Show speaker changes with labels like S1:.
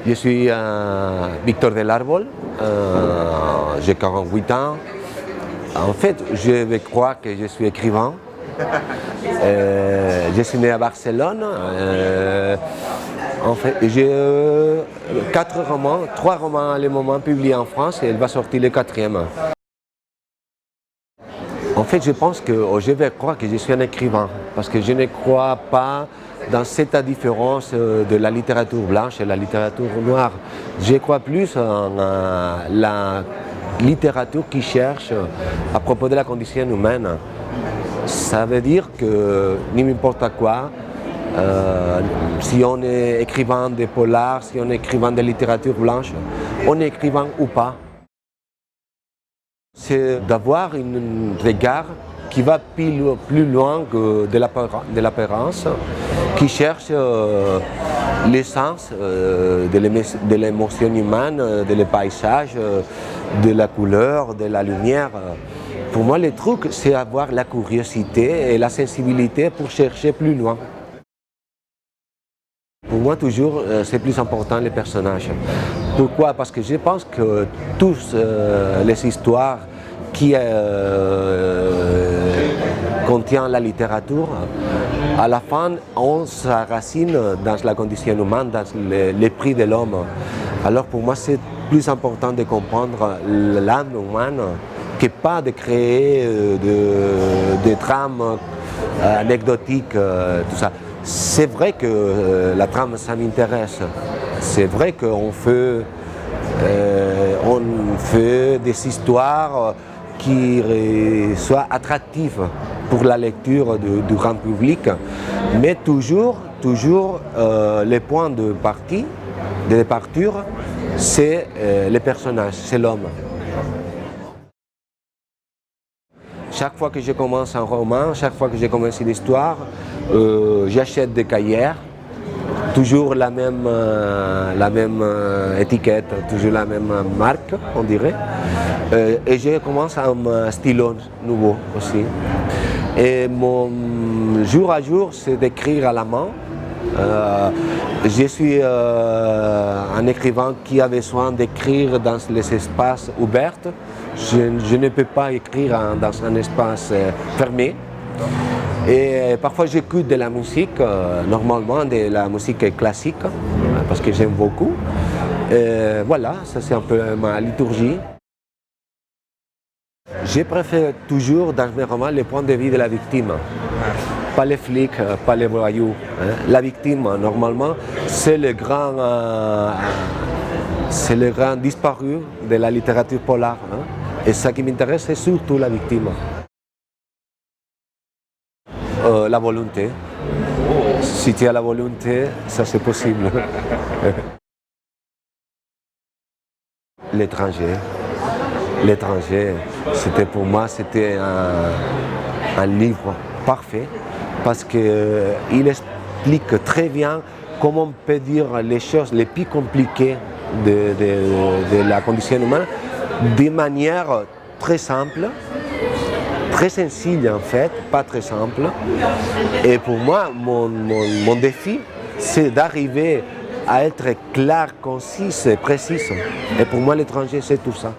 S1: Je suis Victor Delarbol, j'ai 48 ans. En fait, je vais croire que je suis écrivain. Je suis né à Barcelone. En fait, j'ai 3 romans à le moment publiés en France et il va sortir le 4e. En fait, je pense que je vais croire que je suis un écrivain parce que je ne crois pas dans cette différence de la littérature blanche et la littérature noire. Je crois plus en la littérature qui cherche à propos de la condition humaine. Ça veut dire que n'importe quoi, si on est écrivain de polar, si on est écrivain de littérature blanche, on est écrivain ou pas. C'est d'avoir un regard qui va plus loin que de l'apparence, qui cherche l'essence de l'émotion humaine, de paysage, de la couleur, de la lumière. Pour moi, le truc, c'est avoir la curiosité et la sensibilité pour chercher plus loin. Pour moi, toujours, c'est plus important les personnages. Pourquoi? Parce que je pense que toutes les histoires qui contiennent la littérature, à la fin, ont sa racine dans la condition humaine, dans l'esprit de l'homme. Alors pour moi, c'est plus important de comprendre l'âme humaine que pas de créer des trames anecdotiques, tout ça. C'est vrai que la trame, ça m'intéresse. C'est vrai qu'on fait des histoires qui soient attractives pour la lecture du grand public, mais toujours le point de départure, c'est les personnages, c'est l'homme. Chaque fois que je commence un roman, chaque fois que je commence une histoire, j'achète des cahiers, toujours la même étiquette, toujours la même marque, on dirait. Et je commence un stylo nouveau aussi. Et mon jour à jour, c'est d'écrire à la main. Je suis un écrivain qui a besoin d'écrire dans les espaces ouverts. Je ne peux pas écrire dans un espace fermé. Et parfois j'écoute de la musique, normalement de la musique classique, parce que j'aime beaucoup. Et voilà, ça c'est un peu ma liturgie. Je préfère toujours dans mes romans le point de vue de la victime. Pas les flics, pas les voyous. La victime, normalement, c'est le grand disparu de la littérature polar. Et ce qui m'intéresse, c'est surtout la victime. La volonté. Si tu as la volonté, ça c'est possible. L'étranger. L'étranger, pour moi, c'était un livre parfait parce qu'il explique très bien comment on peut dire les choses les plus compliquées de la condition humaine de manière très simple, très sensible en fait, pas très simple. Et pour moi, mon défi, c'est d'arriver à être clair, concis et précis. Et pour moi, l'étranger, c'est tout ça.